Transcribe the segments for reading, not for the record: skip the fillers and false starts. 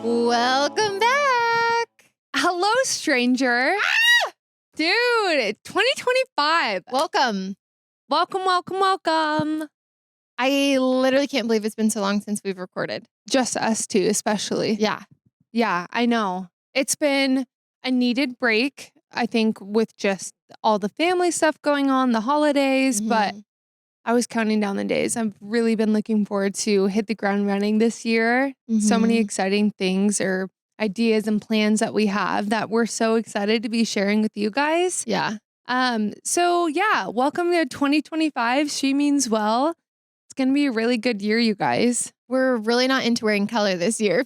Welcome back. Hello, stranger. Dude, 2025. Welcome. Welcome. I literally can't believe it's been so long since we've recorded. Just us two, especially. Yeah, I know. It's been a needed break, I think, with just all the family stuff going on, the holidays, but I was counting down the days. I've really been looking forward to hit the ground running this year. So many exciting things or ideas and plans that we have that we're so excited to be sharing with you guys. Yeah. So yeah, welcome to 2025. She means well. It's going to be a really good year, you guys. We're really not into wearing color this year.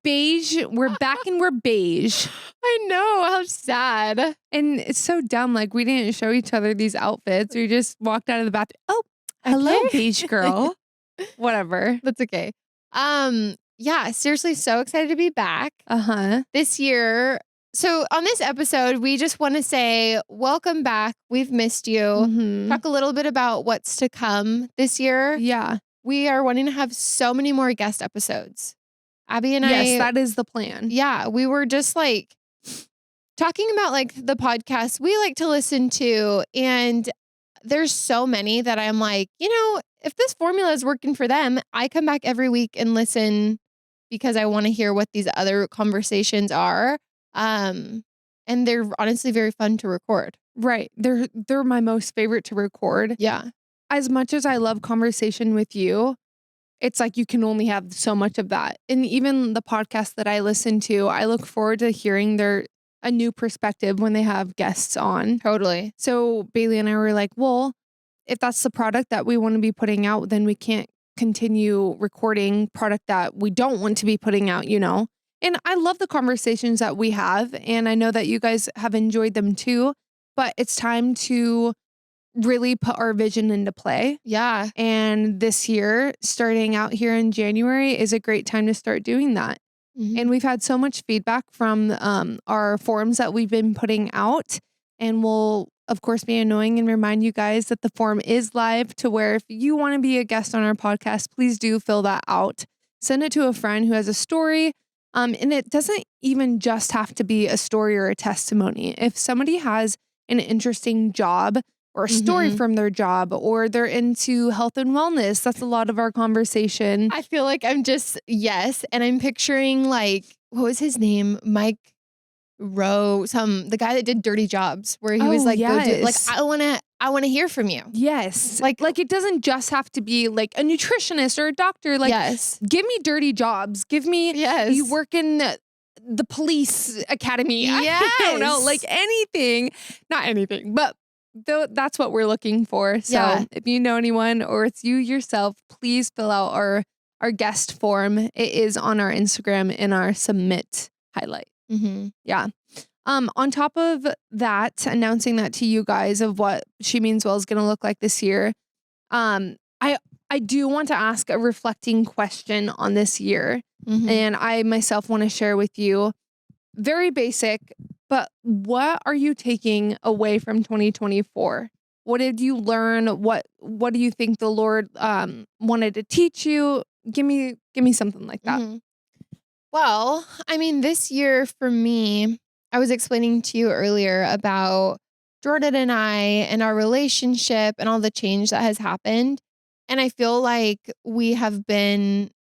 Beige. We're back and we're beige. I know. How sad. And it's so dumb. Like, we didn't show each other these outfits. We just walked out of the bathroom. Oh, hello, Okay. beige girl. Whatever. That's okay. Yeah, seriously, so excited to be back this year. So on this episode, we just want to say welcome back. We've missed you. Talk a little bit about what's to come this year. Yeah. We are wanting to have so many more guest episodes. Abby and Yes, that is the plan. Yeah, we were just like talking about like the podcasts we like to listen to. And there's so many that I'm like, if this formula is working for them, I come back every week and listen because I want to hear what these other conversations are. And they're honestly very fun to record. Right. They're my most favorite to record. Yeah. As much as I love conversation with you, it's like you can only have so much of that. And even the podcast that I listen to, I look forward to hearing a new perspective when they have guests on. Totally. So Bailey and I were like, well, if that's the product that we want to be putting out, then we can't continue recording product that we don't want to be putting out, And I love the conversations that we have. And I know that you guys have enjoyed them too, but it's time to really put our vision into play. Yeah. And this year, starting out here in January, is a great time to start doing that. And we've had so much feedback from our forums that we've been putting out. And we'll, of course, be annoying and remind you guys that the form is live to where if you want to be a guest on our podcast, please do fill that out. Send it to a friend who has a story. And it doesn't even just have to be a story or a testimony. If somebody has an interesting job or a story from their job, or they're into health and wellness, that's a lot of our conversation. I feel like yes. And I'm picturing like, what was his name? Mike Rowe, the guy that did Dirty Jobs, where he was like, yes. I want to hear from you. Yes. Like it doesn't just have to be like a nutritionist or a doctor. Like, yes. Give me dirty jobs. Give me, you work in the police academy. Yes. I don't know, like anything, not anything, but that's what we're looking for. So if you know anyone or it's you yourself, please fill out our guest form. It is on our Instagram in our submit highlight. Yeah. On top of that, announcing that to you guys of what She Means Well is going to look like this year. I do want to ask a reflecting question on this year. And I myself want to share with you, very basic, but what are you taking away from 2024? What did you learn? What do you think the Lord wanted to teach you? Give me something like that. Well, I mean, this year for me, I was explaining to you earlier about Jordan and I and our relationship and all the change that has happened. And I feel like we have been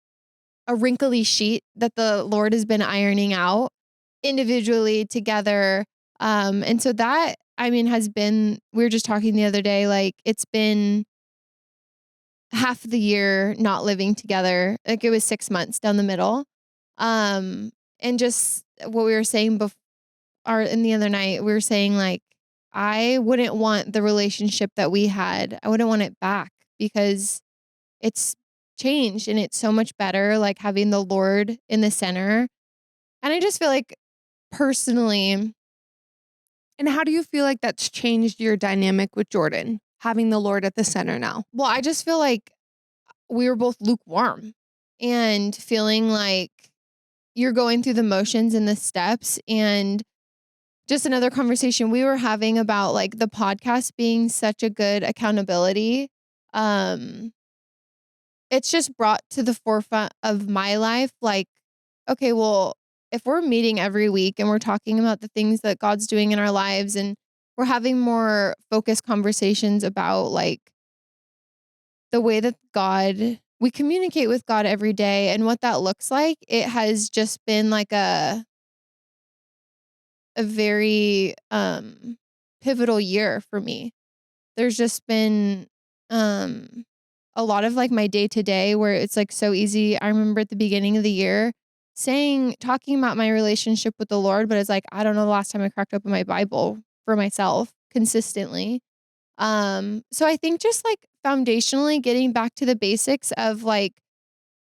a wrinkly sheet that the Lord has been ironing out individually together. And so that, I mean, we were just talking the other day, like it's been half the year not living together. Like it was 6 months down the middle. And just what we were saying in the other night, we were saying like, I wouldn't want the relationship that we had. I wouldn't want it back because it's changed and it's so much better, like having the Lord in the center. And I just feel like personally. And how do you feel like that's changed your dynamic with Jordan, having the Lord at the center now? Well, I just feel like we were both lukewarm and feeling like you're going through the motions and the steps. And just another conversation we were having about like the podcast being such a good accountability. Um, it's just brought to the forefront of my life. Like, okay, well, if we're meeting every week and we're talking about the things that God's doing in our lives and we're having more focused conversations about like the way that we communicate with God every day and what that looks like, it has just been like a very pivotal year for me. There's just been um a lot of like my day to day where it's like so easy. I remember at the beginning of the year talking about my relationship with the Lord, but it's like I don't know the last time I cracked open my Bible for myself consistently. So I think just like foundationally getting back to the basics of like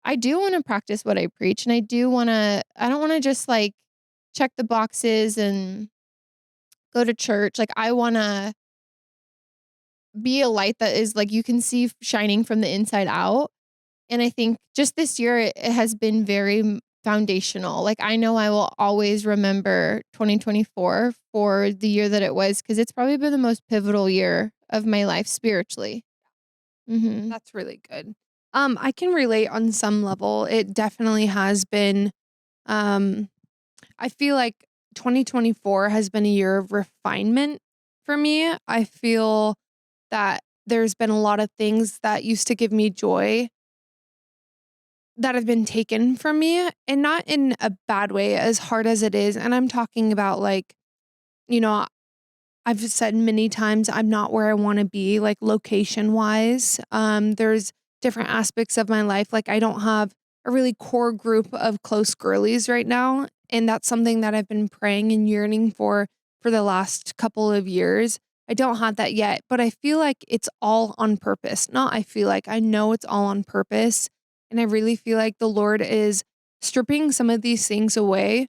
I do want to practice what I preach, and I don't want to just like check the boxes and go to church. Like I want to be a light that is like you can see shining from the inside out. And I think just this year it has been very foundational. Like I know I will always remember 2024 for the year that it was because it's probably been the most pivotal year of my life spiritually. Mhm. That's really good. I can relate on some level. It definitely has been, um, I feel like 2024 has been a year of refinement for me. I feel that there's been a lot of things that used to give me joy that have been taken from me, and not in a bad way, as hard as it is. And I'm talking about like, you know, I've said many times I'm not where I want to be, like location wise. There's different aspects of my life. Like I don't have a really core group of close girlies right now. And that's something that I've been praying and yearning for the last couple of years. I don't have that yet, but I feel like it's all on purpose. Not I feel like I know it's all on purpose. And I really feel like the Lord is stripping some of these things away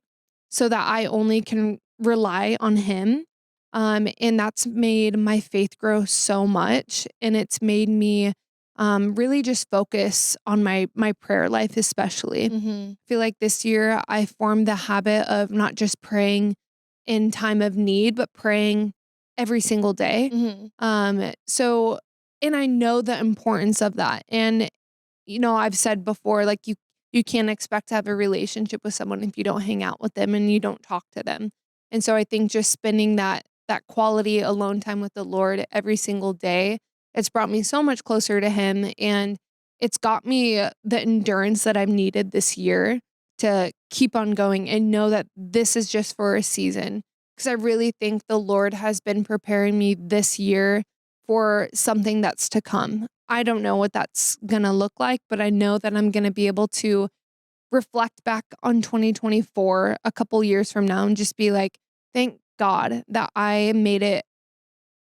so that I only can rely on Him, and that's made my faith grow so much. And it's made me really just focus on my prayer life, especially. I Mhm. feel like this year I formed the habit of not just praying in time of need, but praying every single day. Mhm. So and I know the importance of that. And I've said before, like you can't expect to have a relationship with someone if you don't hang out with them and you don't talk to them. And so I think just spending that quality alone time with the Lord every single day, it's brought me so much closer to Him, and it's got me the endurance that I've needed this year to keep on going and know that this is just for a season. Because I really think the Lord has been preparing me this year for something that's to come. I don't know what that's gonna look like, but I know that I'm gonna be able to reflect back on 2024 a couple years from now and just be like, thank God that I made it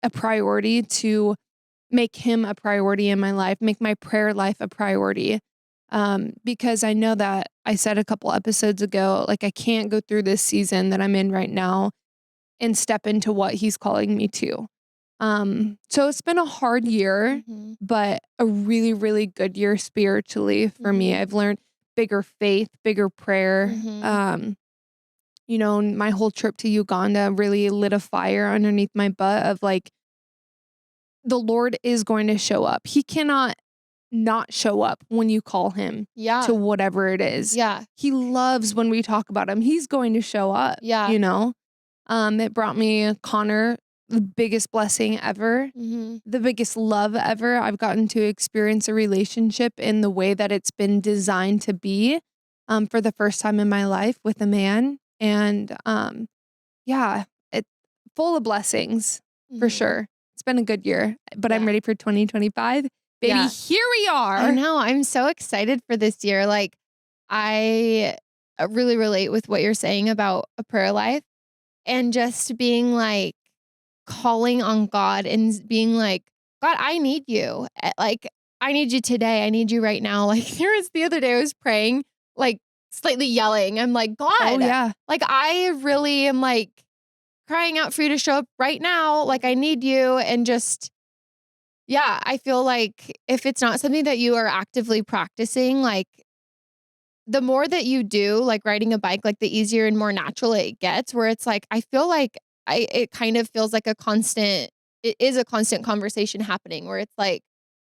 a priority to make Him a priority in my life, make my prayer life a priority. Because I know that I said a couple episodes ago, like I can't go through this season that I'm in right now and step into what He's calling me to. So it's been a hard year, Mhm. but a really, really good year spiritually for me. Mhm. I've learned bigger faith, bigger prayer. Mhm. My whole trip to Uganda really lit a fire underneath my butt of like, the Lord is going to show up. He cannot not show up when you call Him to Yeah. whatever it is. Yeah. He loves when we talk about Him. He's going to show up, Yeah. you know? It brought me Connor, the biggest blessing ever, Mhm. the biggest love ever. I've gotten to experience a relationship in the way that it's been designed to be, for the first time in my life with a man. And yeah, it's full of blessings for Mhm. sure. It's been a good year, but I'm Yeah. ready for 2025. Baby, Yeah. here we I are. know. I'm so excited for this year. Like, I really relate with what you're saying about a prayer life and just being like calling on God and being like, God, I need you. Like, I need you today. I need you right now. Like, there was the other day I was praying, like, slightly yelling. I'm like, Oh, God, yeah. like, I really am like crying out for you to show up right now. Like, I need you. And just, yeah, I feel like if it's not something that you are actively practicing, like the more that you do, like riding a bike, like the easier and more natural it gets, where it's like, I feel like it kind of feels like it is a constant conversation happening where it's like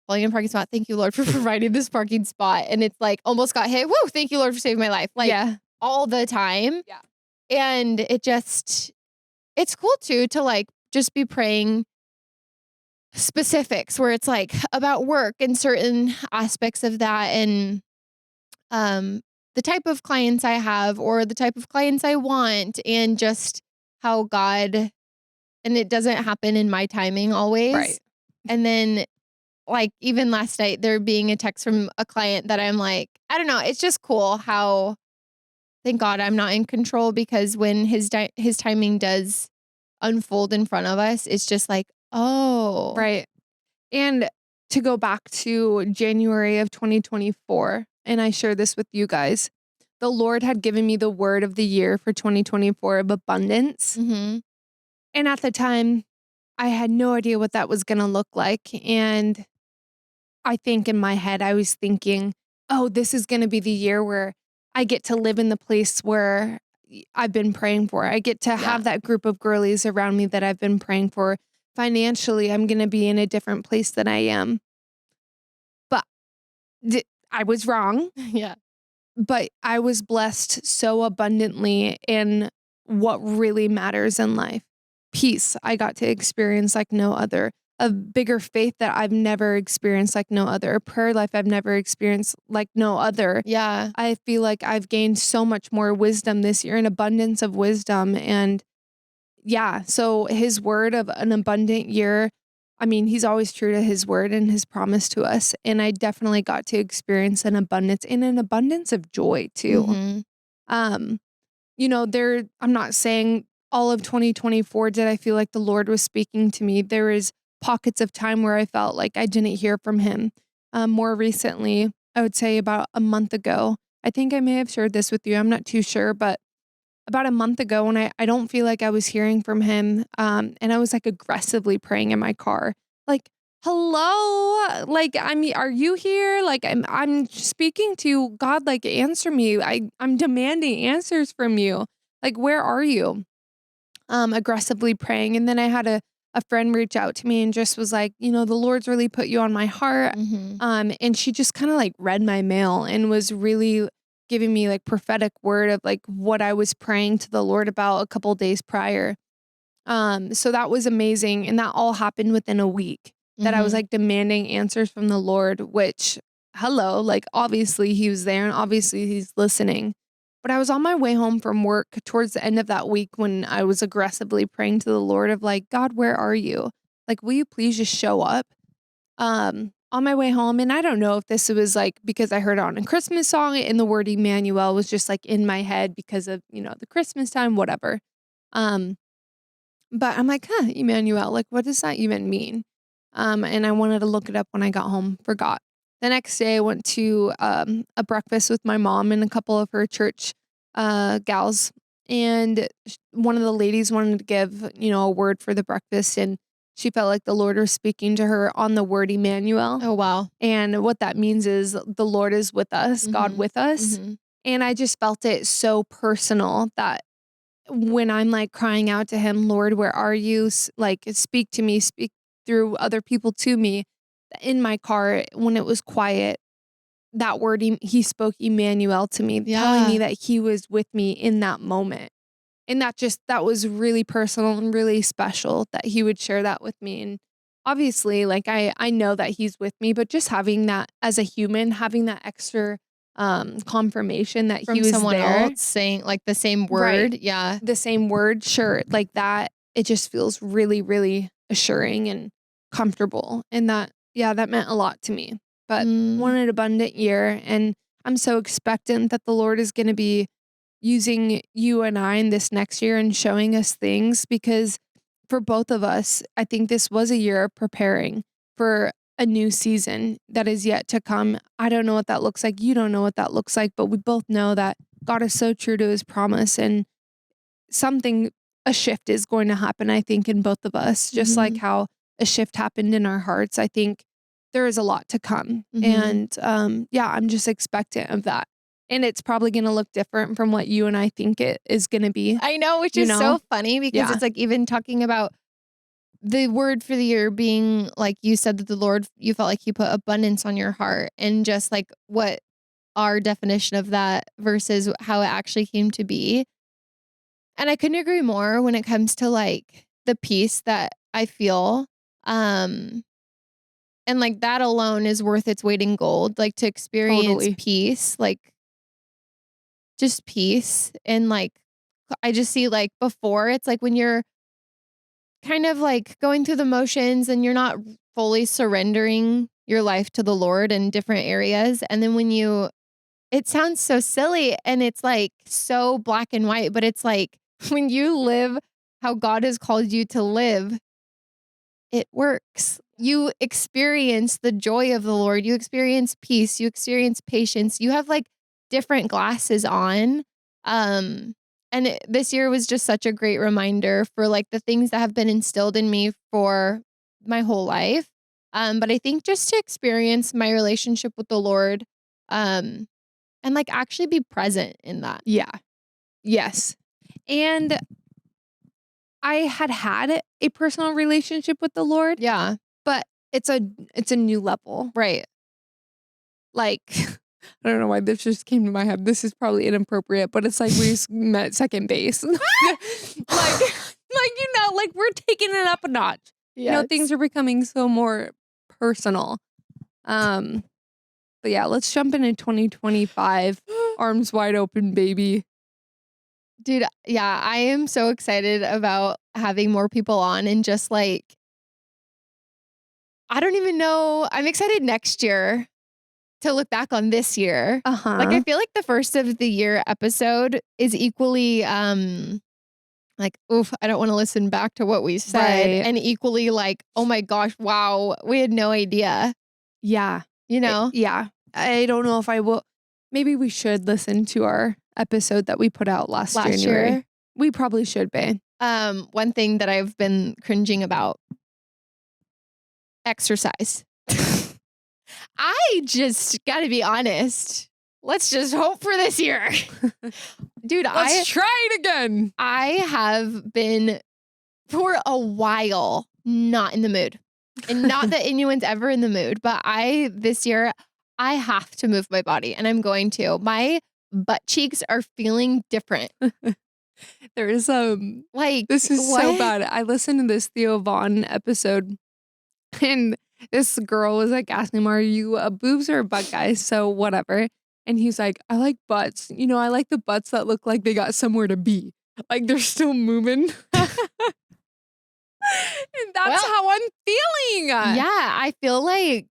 pulling in a parking spot. Thank you, Lord, for providing this parking spot. And it's like almost got hit. Whoa, thank you, Lord, for saving my life. Like Yeah. all the time. Yeah. And it's cool too, to like just be praying specifics where it's like about work and certain aspects of that. And, um, the type of clients I have or the type of clients I want and just how God, and it doesn't happen in my timing always. Right. And then like even last night there being a text from a client that I'm like, I don't know, it's just cool how thank God I'm not in control, because when his timing does unfold in front of us, it's just like, oh, Right. And to go back to January of 2024, and I share this with you guys, the Lord had given me the word of the year for 2024 of abundance. mm-hmm. And at the time, I had no idea what that was going to look like. And I think in my head, I was thinking, oh, this is going to be the year where I get to live in the place where I've been praying for. I get to have that group of girlies around me that I've been praying for. Financially, I'm going to be in a different place than I am. But I was wrong. Yeah. But I was blessed so abundantly in what really matters in life. Peace I got to experience like no other. A bigger faith that I've never experienced like no other. A prayer life I've never experienced like no other. Yeah. I feel like I've gained so much more wisdom this year, an abundance of wisdom. And yeah, so his word of an abundant year, I mean, he's always true to his word and his promise to us. And I definitely got to experience an abundance and an abundance of joy too. Mm-hmm. Um, I'm not saying all of 2024 did I feel like the Lord was speaking to me. There is pockets of time where I felt like I didn't hear from him. More recently, I would say about a month ago, I think I may have shared this with you. I'm not too sure, but about a month ago when I don't feel like I was hearing from him, and I was like aggressively praying in my car, like, hello, like, I mean, are you here? Like, I'm speaking to you, God, like, answer me. I'm demanding answers from you. Like, where are you? Aggressively praying. And then I had a friend reach out to me and just was like, the Lord's really put you on my heart. Mm-hmm. And she just kind of like read my mail and was really giving me like prophetic word of like what I was praying to the Lord about a couple days prior. So that was amazing. And that all happened within a week that I was Mm-hmm. like demanding answers from the Lord, which hello, like obviously he was there and obviously he's listening. But I was on my way home from work towards the end of that week when I was aggressively praying to the Lord of like, God, where are you? Like, will you please just show up? On my way home. And I don't know if this was like because I heard it on a Christmas song and the word Emmanuel was just like in my head because of, the Christmas time, whatever. Um, but I'm like, Emmanuel, like, what does that even mean? And I wanted to look it up when I got home, forgot. The next day I went to a breakfast with my mom and a couple of her church gals. And one of the ladies wanted to give, a word for the breakfast. And she felt like the Lord was speaking to her on the word Emmanuel. Oh, wow. And what that means is the Lord is with us, God Mm-hmm. with us. Mm-hmm. And I just felt it so personal that when I'm like crying out to him, Lord, where are you? Like, speak to me, speak through other people to me. In my car, when it was quiet, that word, he spoke Emmanuel to me, telling me Yeah. that he was with me in that moment. And that was really personal and really special that he would share that with me. And obviously, like I know that he's with me, but just having that as a human, having that extra confirmation that he From was someone there. else saying like the same Right. word. Yeah. The same word, sure. Like that, it just feels really, really assuring and comfortable. And that meant a lot to me. But Mm. wanted an abundant year. And I'm so expectant that the Lord is going to be using you and I in this next year and showing us things because for both of us, I think this was a year of preparing for a new season that is yet to come. I don't know what that looks like. You don't know what that looks like, but we both know that God is so true to his promise and something, a shift is going to happen, I think, in both of us, just like Mhm. how a shift happened in our hearts. I think there is a lot to come. Mhm. And yeah, I'm just expectant of that. And it's probably going to look different from what you and I think it is going to be. I know, which is so funny because it's like even talking about the word for the year being like you said that the Lord, you felt like he put abundance on your heart and just like what our definition of that versus how it actually came to be. And I couldn't agree more when it comes to like the peace that I feel. And like that alone is worth its weight in gold, like to experience peace, like just peace. And like, I just see like before it's like when you're kind of like going through the motions and you're not fully surrendering your life to the Lord in different areas. And then when it sounds so silly and it's like so black and white, but it's like when you live how God has called you to live, it works. You experience the joy of the Lord. You experience peace. You experience patience. You have like different glasses on. This year was just such a great reminder for like the things that have been instilled in me for my whole life. But I think just to experience my relationship with the Lord, and like actually be present in that. Yeah. Yes. And I had a personal relationship with the Lord. Yeah. But it's a new level. Right. Like, I don't know why this just came to my head. This is probably inappropriate, but it's like we met second base. like, like we're taking it up a notch. Yes. Things are becoming so more personal. But yeah, let's jump into 2025. Arms wide open, baby. Dude, yeah, I am so excited about having more people on and just like, I don't even know. I'm excited next year to look back on this year. Like, I feel like the first of the year episode is equally, like, oof, I don't want to listen back to what we said. Right. And equally like, oh my gosh, wow, we had no idea. Yeah. Yeah. I don't know if I will. Maybe we should listen to our episode that we put out last January. Year. We probably should be. One thing that I've been cringing about. Exercise. I just gotta be honest. Let's just hope for this year. Dude, let's try it again. I have been for a while not in the mood. And not that anyone's ever in the mood, but this year, I have to move my body and I'm going to. My butt cheeks are feeling different. There is like this is what? So bad. I listened to this Theo Vaughn episode and this girl was like asking him, are you a boobs or a butt guy? So whatever. And he's like, I like butts. I like the butts that look like they got somewhere to be. Like they're still moving. And that's how I'm feeling. Yeah, I feel like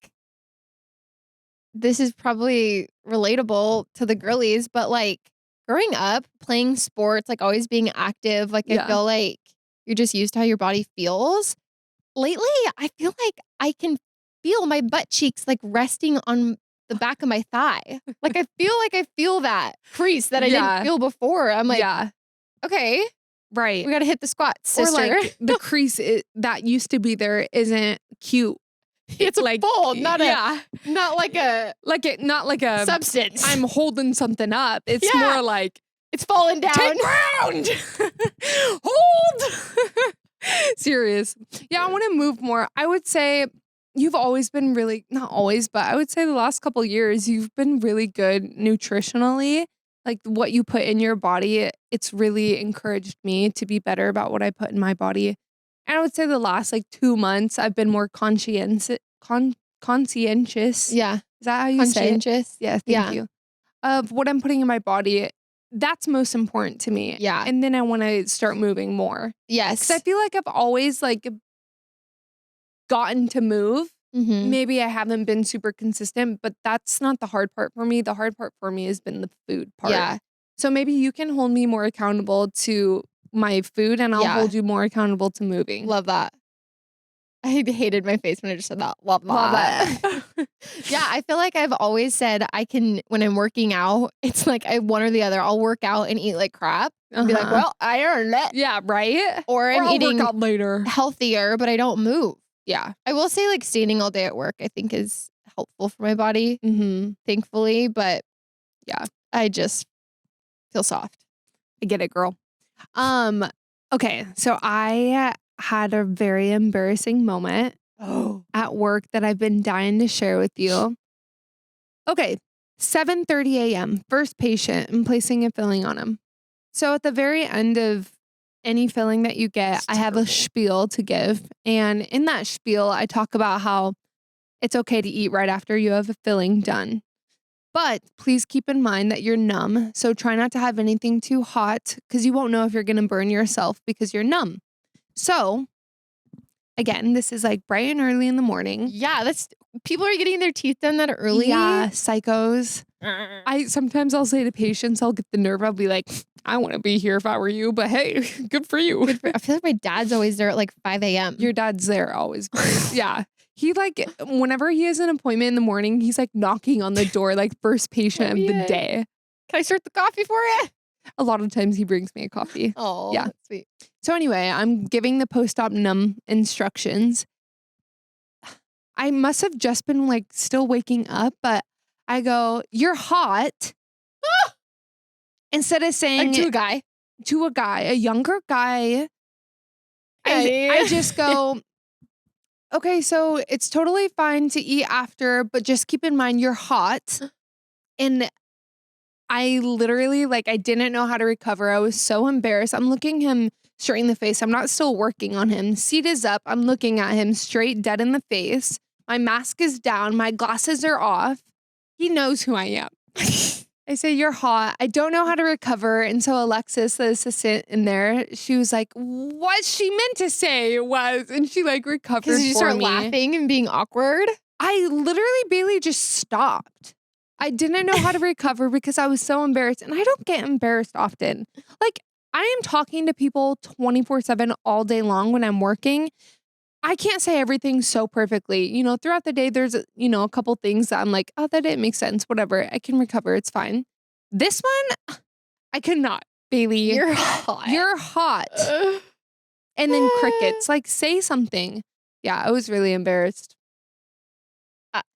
this is probably relatable to the girlies, but like growing up, playing sports, like always being active, like I feel like you're just used to how your body feels. Lately, I feel like I can feel my butt cheeks like resting on the back of my thigh. Like I feel that crease that I didn't feel before. I'm like, okay. Right. We got to hit the squats, sister. Or like the crease that used to be there isn't cute. It's like a fold, not like a substance. I'm holding something up. It's more like it's falling down. Take ground. Hold. Serious. Yeah, I want to move more. I would say you've always been really, not always, but I would say the last couple years you've been really good nutritionally. Like what you put in your body, it's really encouraged me to be better about what I put in my body. And I would say the last like 2 months, I've been more conscientious. Yeah. Is that how you say it? Conscientious. Yeah, thank you. Of what I'm putting in my body. That's most important to me. Yeah. And then I want to start moving more. Yes. Because I feel like I've always like gotten to move. Mm-hmm. Maybe I haven't been super consistent, but that's not the hard part for me. The hard part for me has been the food part. Yeah. So maybe you can hold me more accountable to my food and I'll hold you more accountable to moving. Love that. I hated my face when I just said that. Love that. Yeah, I feel like I've always said I can, when I'm working out, it's like one or the other. I'll work out and eat like crap. And be like, well, I earned it. Yeah, right? Or I'm eating work out later. Healthier, but I don't move. Yeah. I will say like standing all day at work, I think is helpful for my body, thankfully. But yeah, I just feel soft. I get it, girl. Okay, so I had a very embarrassing moment at work that I've been dying to share with you. Okay, 7:30 a.m., first patient, I'm placing a filling on him. So at the very end of any filling that you get, That's I have a spiel to give. And in that spiel, I talk about how it's okay to eat right after you have a filling done. But please keep in mind that you're numb. So try not to have anything too hot because you won't know if you're going to burn yourself because you're numb. So again, this is like bright and early in the morning. Yeah, people are getting their teeth done that early. Yeah, psychos. I'll say to patients, I'll get the nerve. I'll be like, I want to be here if I were you, but hey, good for you. I feel like my dad's always there at like 5 a.m. Your dad's there always. Yeah. He whenever he has an appointment in the morning, he's like knocking on the door, like first patient of the day. Can I start the coffee for you? A lot of times he brings me a coffee. Oh, yeah. That's sweet. So anyway, I'm giving the post-op numb instructions. I must have just been like still waking up, but I go, "You're hot." Instead of saying like to a guy, a younger guy, I just go, "Okay, so it's totally fine to eat after, but just keep in mind you're hot." And I literally I didn't know how to recover. I was so embarrassed. I'm looking him straight in the face. I'm not still working on him. Seat is up. I'm looking at him straight dead in the face. My mask is down. My glasses are off. He knows who I am. I say, "You're hot. I don't know how to recover." And so Alexis, the assistant in there, she was like, "What she meant to say was," and she recovered for me. Because you start laughing and being awkward? I literally, Bailey just stopped. I didn't know how to recover because I was so embarrassed. And I don't get embarrassed often. I am talking to people 24/7 all day long when I'm working. I can't say everything so perfectly. Throughout the day, there's, a couple things that I'm like, "Oh, that didn't make sense. Whatever. I can recover. It's fine." This one, I cannot. Bailey. You're hot. You're hot. And then crickets. Say something. Yeah, I was really embarrassed.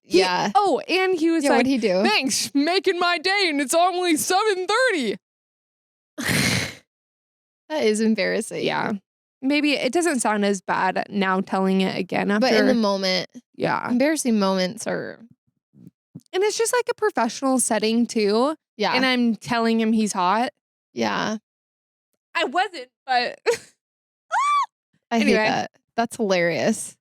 Yeah. And he was like, what'd he do? "Thanks, making my day, and it's only 7:30. That is embarrassing. Yeah. Maybe it doesn't sound as bad now telling it again after. But in the moment, yeah. embarrassing moments are. And it's just like a professional setting too. Yeah. And I'm telling him he's hot. Yeah. I wasn't, but. I hate that. That's hilarious.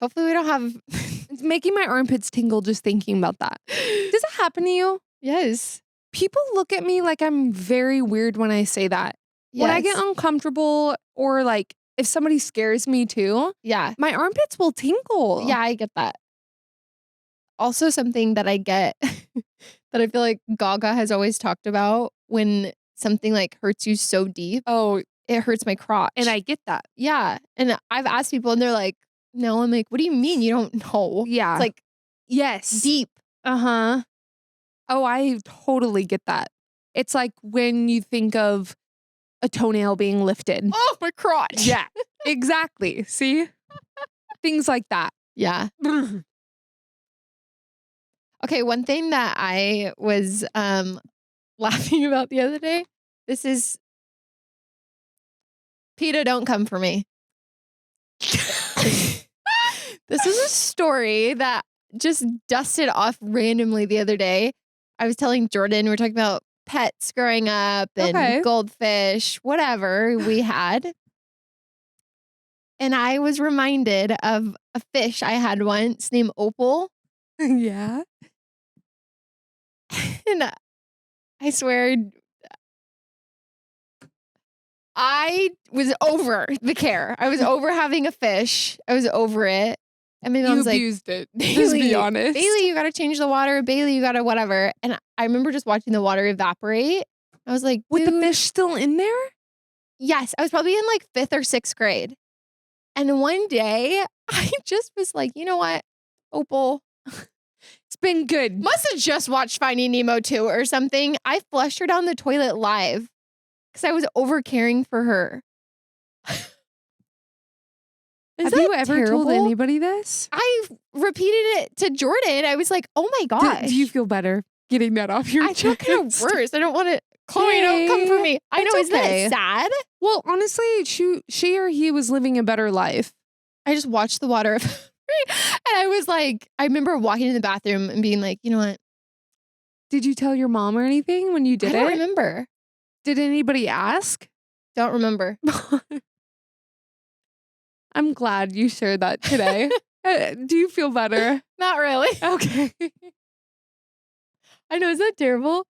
Hopefully we don't have. It's making my armpits tingle just thinking about that. Does it happen to you? Yes. People look at me like I'm very weird when I say that. Yes. When I get uncomfortable or if somebody scares me too, yeah, my armpits will tingle. Yeah, I get that. Also something that I get that I feel like Gaga has always talked about when something hurts you so deep. Oh, it hurts my crotch. And I get that. Yeah. And I've asked people and they're like, "No." I'm like, "What do you mean you don't know?" Yeah. It's yes. Deep. Uh-huh. Oh, I totally get that. It's like when you think of a toenail being lifted. Oh, my crotch. Yeah, exactly. See? Things like that. Yeah. Okay, one thing that I was laughing about the other day, this is PETA, don't come for me. This is a story that just dusted off randomly the other day. I was telling Jordan, we're talking about pets growing up and goldfish, whatever we had. And I was reminded of a fish I had once named Opal. Yeah. And I swear, I was over the care. I was over having a fish. I was over it. And my mom's like, abused it. Just be honest. "Bailey, you got to change the water. Bailey, you got to whatever." And I remember just watching the water evaporate. I was like, with the fish still in there? Yes. I was probably in 5th or 6th grade. And one day I just was like, "You know what, Opal? It's been good." Must have just watched Finding Nemo 2 or something. I flushed her down the toilet live because I was over caring for her. Have you ever told anybody this? I repeated it to Jordan. I was like, "Oh my gosh." Do you feel better? getting that off your I feel kind of chest. worse. I don't want to. Chloe, don't come for me. I know, It's isn't okay. it sad? Well, honestly, she or he was living a better life. I just watched the water and I was like, I remember walking in the bathroom and being like, you know what? Did you tell your mom or anything when you did I don't it? remember. Did anybody ask? Don't remember. I'm glad you shared that today. Do you feel better? Not really. Okay. I know, is that terrible?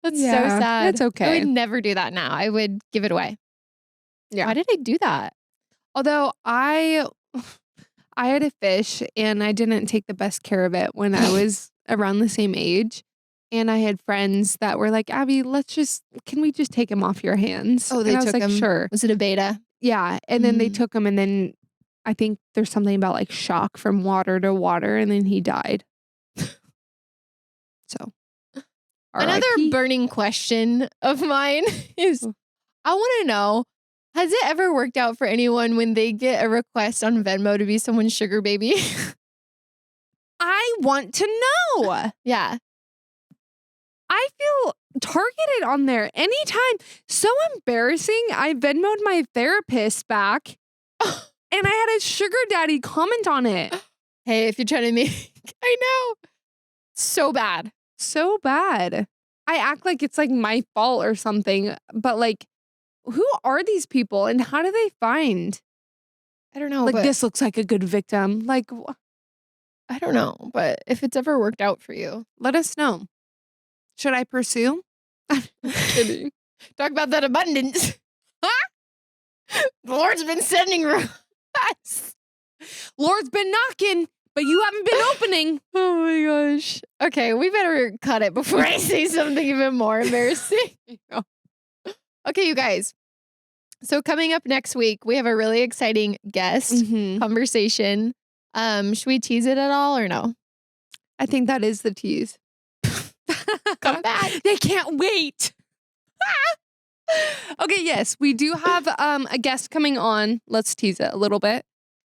That's so Yeah, sad. that's okay. I would never do that now. I would give it away. Yeah. Why did I do that? Although I had a fish and I didn't take the best care of it when I was around the same age. And I had friends that were like, Abby, can we just take him off your hands? Oh, they and I was took like, him. sure. Was it a beta? Yeah. And then they took him, and then I think there's something about like shock from water to water, and then he died. So Another RIP. burning question of mine is, I want to know, has it ever worked out for anyone when they get a request on Venmo to be someone's sugar baby? I want to know. Yeah. I feel targeted on there anytime. So embarrassing. I Venmoed my therapist back and I had a sugar daddy comment on it. Hey, if you're trying to make, I know. So bad. So bad. I act like it's like my fault or something, but like, who are these people and how do they find? I don't know. Like, but this looks like a good victim. Like, I don't know. But if it's ever worked out for you, let us know. Should I pursue? I'm kidding. Talk about that abundance. The Lord's been sending us. Lord's been knocking, but you haven't been opening. Oh my gosh. Okay, we better cut it before I say something even more embarrassing. Okay, you guys. So coming up next week, we have a really exciting guest conversation. Should we tease it at all or no? I think that is the tease. Come back. They can't wait. Okay, yes, we do have a guest coming on. Let's tease it a little bit.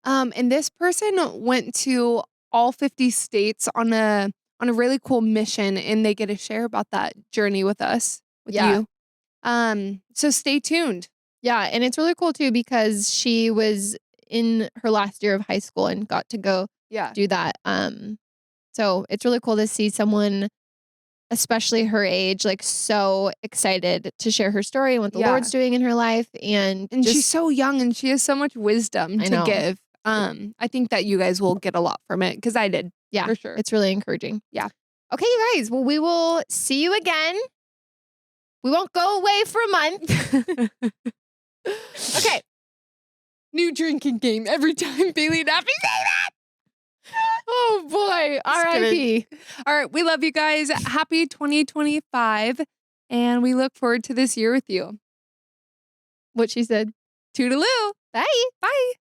And this person went to all 50 states on a really cool mission, and they get to share about that journey with us, with you. So stay tuned. Yeah, and it's really cool too because she was in her last year of high school and got to go do that. So it's really cool to see someone, especially her age, like so excited to share her story and what the Lord's doing in her life. And she's so young and she has so much wisdom to give. I think that you guys will get a lot from it because I did. Yeah, for sure. It's really encouraging. Yeah. Okay, you guys. Well, we will see you again. We won't go away for a month. Okay. New drinking game every time Bailey and Abby say that. Oh boy. R.I.P. All right. We love you guys. Happy 2025. And we look forward to this year with you. What she said. Toodaloo. Bye. Bye.